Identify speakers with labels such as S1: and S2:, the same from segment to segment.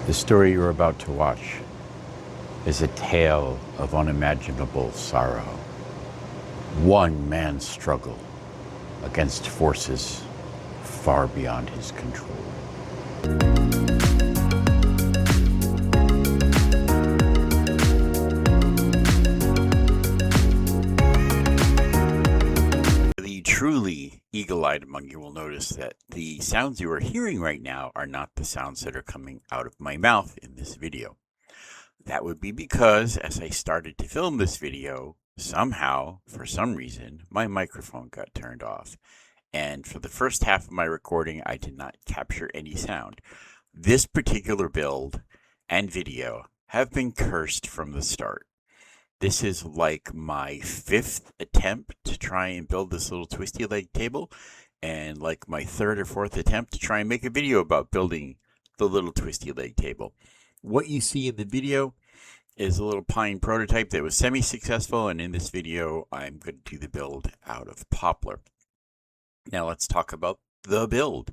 S1: The story you're about to watch is a tale of unimaginable sorrow. One man's struggle against forces far beyond his control. The truly eagle-eyed among you will notice that the sounds you are hearing right now are not the sounds that are coming out of my mouth in this video. That would be because as I started to film this video, somehow, for some reason, my microphone got turned off. And for the first half of my recording, I did not capture any sound. This particular build and video have been cursed from the start. This is like my 5th attempt to try and build this little twisty leg table, and like my 3rd or 4th attempt to try and make a video about building the little twisty leg table. What you see in the video is a little pine prototype that was semi-successful, and in this video I'm going to do the build out of poplar. Now let's talk about the build.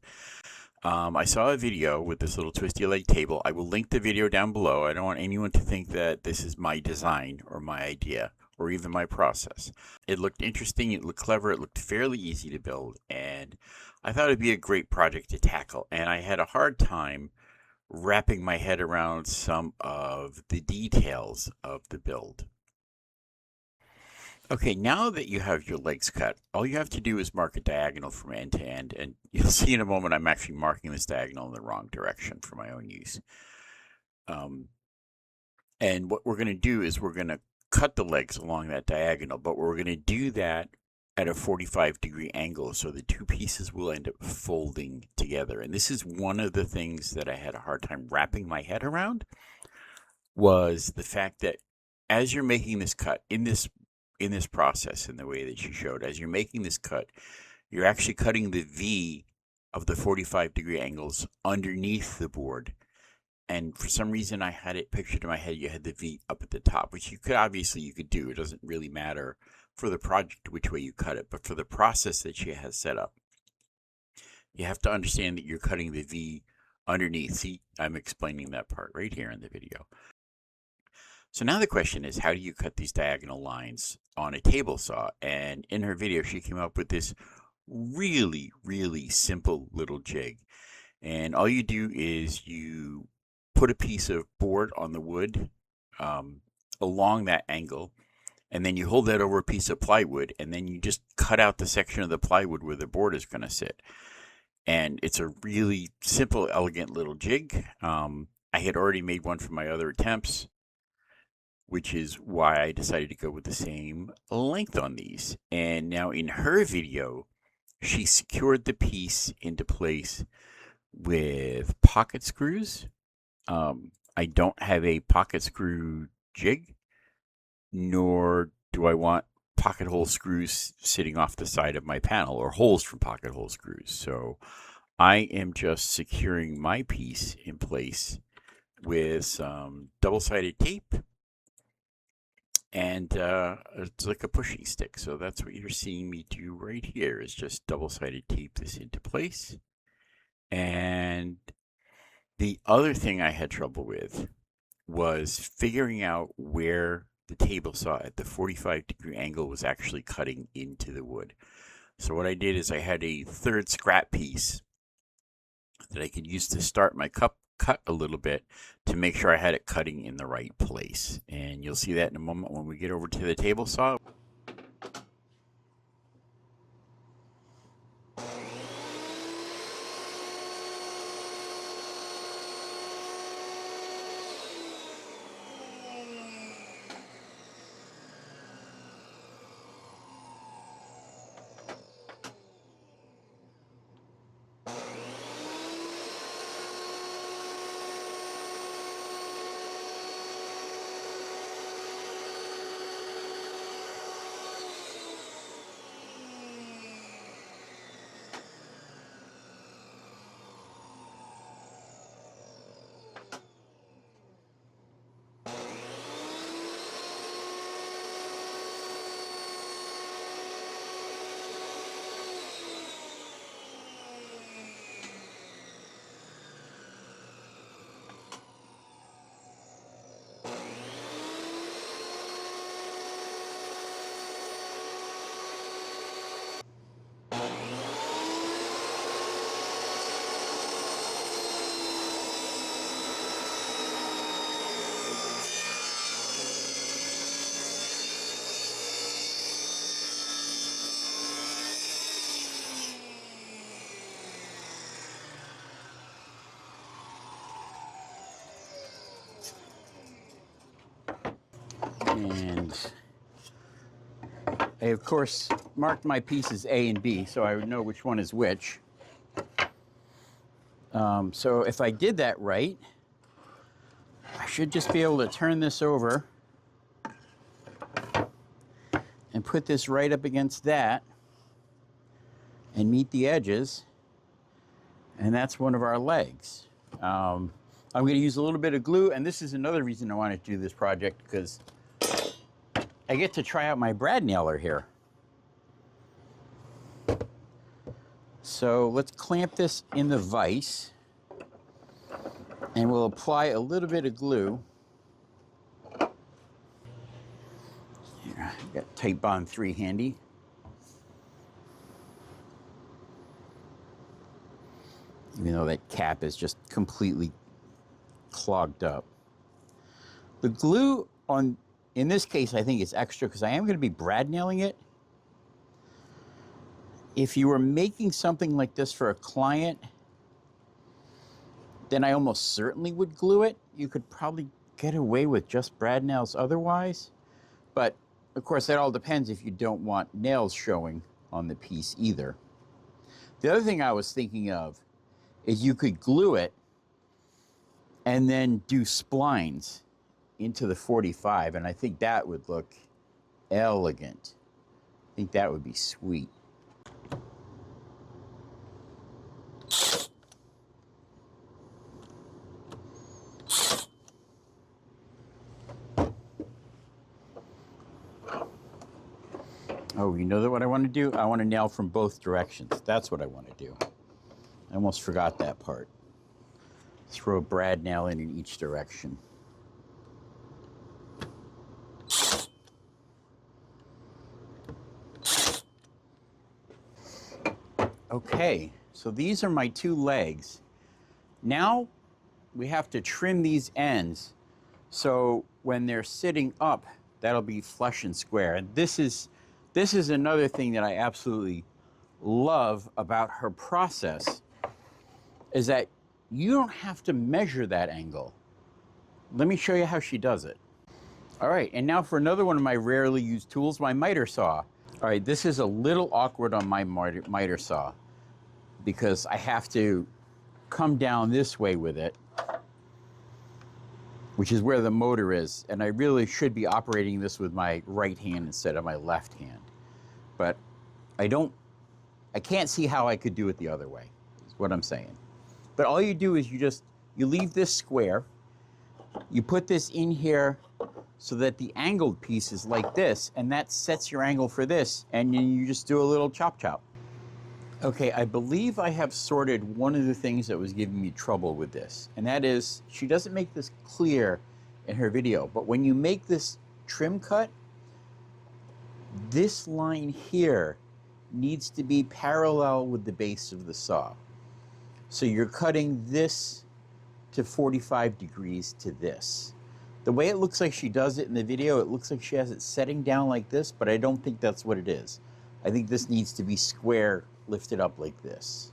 S1: I saw a video with this little twisty leg table. I will link the video down below. I don't want anyone to think that this is my design or my idea or even my process. It looked interesting, it looked clever, it looked fairly easy to build, and I thought it'd be a great project to tackle. And I had a hard time wrapping my head around some of the details of the build. Okay, now that you have your legs cut, all you have to do is mark a diagonal from end to end, and you'll see in a moment I'm actually marking this diagonal in the wrong direction for my own use. And what we're going to do is we're going to cut the legs along that diagonal, but we're going to do that at a 45-degree angle, so the two pieces will end up folding together. And this is one of the things that I had a hard time wrapping my head around, was the fact that as you're making this cut in this process, in the way that you showed, as you're making this cut, you're actually cutting the V of the 45-degree angles underneath the board. And for some reason, I had it pictured in my head, you had the V up at the top, which you could do. It doesn't really matter for the project which way you cut it, but for the process that she has set up, you have to understand that you're cutting the V underneath. See, I'm explaining that part right here in the video. So now the question is, how do you cut these diagonal lines on a table saw? And in her video, she came up with this really, really simple little jig. And all you do is you put a piece of board on the wood along that angle, and then you hold that over a piece of plywood, and then you just cut out the section of the plywood where the board is going to sit. And it's a really simple, elegant little jig. I had already made one from my other attempts, which is why I decided to go with the same length on these. And now in her video, she secured the piece into place with pocket screws. I don't have a pocket screw jig, nor do I want pocket hole screws sitting off the side of my panel, or holes from pocket hole screws. So I am just securing my piece in place with some double-sided tape, and it's like a pushing stick. So that's what you're seeing me do right here, is just double-sided tape this into place. And the other thing I had trouble with was figuring out where the table saw at the 45-degree angle was actually cutting into the wood. So what I did is I had a 3rd scrap piece that I could use to start my cut a little bit to make sure I had it cutting in the right place. And you'll see that in a moment when we get over to the table saw. And I, of course, marked my pieces A and B so I would know which one is which. So if I did that right, I should just be able to turn this over and put this right up against that and meet the edges. And that's one of our legs. I'm going to use a little bit of glue, and this is another reason I wanted to do this project, because I get to try out my brad nailer here. So let's clamp this in the vise, and we'll apply a little bit of glue. Here, I've got Type Bond 3 handy. Even though that cap is just completely clogged up. The glue on, in this case, I think is extra because I am going to be brad nailing it. If you were making something like this for a client, then I almost certainly would glue it. You could probably get away with just brad nails otherwise. But of course, that all depends if you don't want nails showing on the piece either. The other thing I was thinking of is you could glue it and then do splines into the 45, and I think that would look elegant. I think that would be sweet. Oh, you know what I want to do? I want to nail from both directions. That's what I want to do. I almost forgot that part. Throw a brad nail in each direction. Okay, so these are my two legs. Now we have to trim these ends so when they're sitting up, that'll be flush and square. And this is another thing that I absolutely love about her process, is that you don't have to measure that angle. Let me show you how she does it. All right, and now for another one of my rarely used tools, my miter saw. All right, this is a little awkward on my miter saw because I have to come down this way with it, which is where the motor is, and I really should be operating this with my right hand instead of my left hand. But I can't see how I could do it the other way, is what I'm saying. But all you do is you leave this square, you put this in here so that the angled piece is like this, and that sets your angle for this, and then you just do a little chop chop. Okay, I believe I have sorted one of the things that was giving me trouble with this, and that is, she doesn't make this clear in her video, but when you make this trim cut, this line here needs to be parallel with the base of the saw. So you're cutting this to 45 degrees to this. The way it looks like she does it in the video, it looks like she has it setting down like this, but I don't think that's what it is. I think this needs to be square, lifted up like this.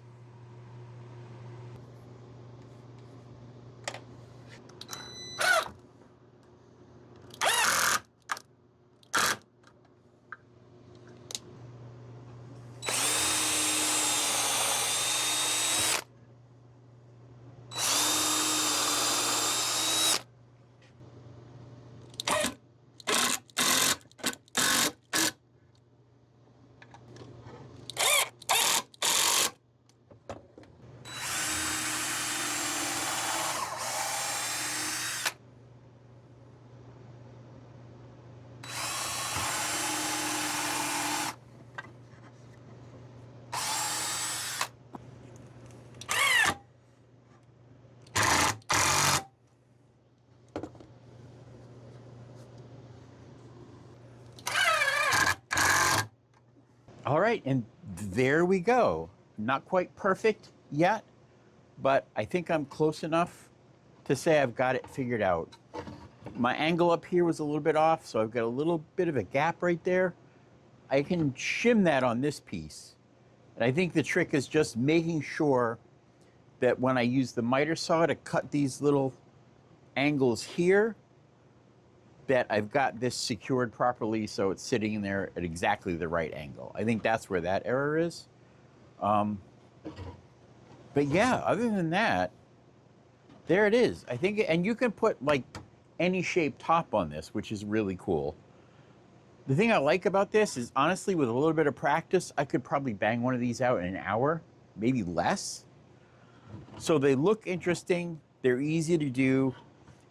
S1: All right, and there we go. Not quite perfect yet, but I think I'm close enough to say I've got it figured out. My angle up here was a little bit off, so I've got a little bit of a gap right there. I can shim that on this piece. And I think the trick is just making sure that when I use the miter saw to cut these little angles here, that I've got this secured properly so it's sitting in there at exactly the right angle. I think that's where that error is. But yeah, other than that, there it is. I think, and you can put like any shaped top on this, which is really cool. The thing I like about this is, honestly, with a little bit of practice, I could probably bang one of these out in an hour, maybe less. So they look interesting, they're easy to do,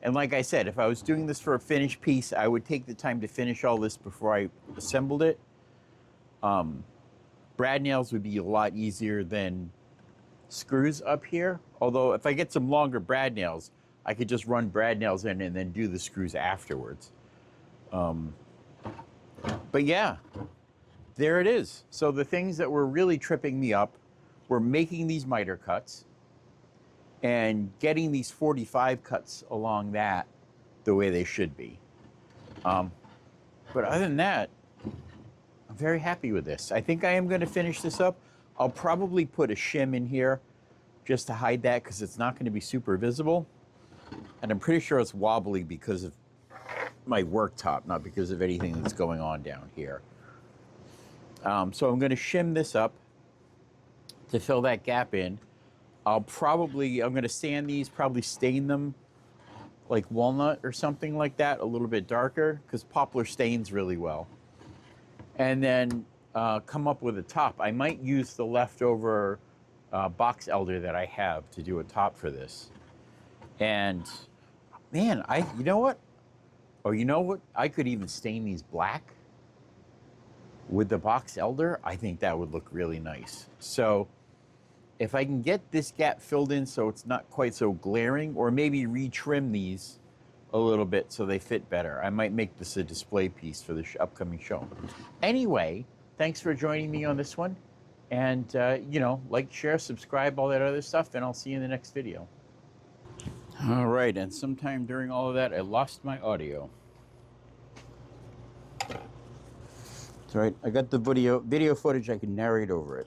S1: and like I said, if I was doing this for a finished piece, I would take the time to finish all this before I assembled it. Brad nails would be a lot easier than screws up here, although if I get some longer brad nails, I could just run brad nails in and then do the screws afterwards. But yeah, there it is. So the things that were really tripping me up were making these miter cuts and getting these 45 cuts along that the way they should be. But other than that, I'm very happy with this. I think I am going to finish this up. I'll probably put a shim in here just to hide that because it's not going to be super visible. And I'm pretty sure it's wobbly because of my worktop, not because of anything that's going on down here. So I'm going to shim this up to fill that gap in. I'm going to sand these, probably stain them like walnut or something like that, a little bit darker, because poplar stains really well. And then come up with a top. I might use the leftover box elder that I have to do a top for this. And man, you know what? Oh, you know what? I could even stain these black with the box elder. I think that would look really nice. So if I can get this gap filled in so it's not quite so glaring, or maybe retrim these a little bit so they fit better, I might make this a display piece for the upcoming show. Anyway, thanks for joining me on this one. And, you know, like, share, subscribe, all that other stuff, and I'll see you in the next video. All right, and sometime during all of that, I lost my audio. That's right, I got the video footage, I can narrate over it.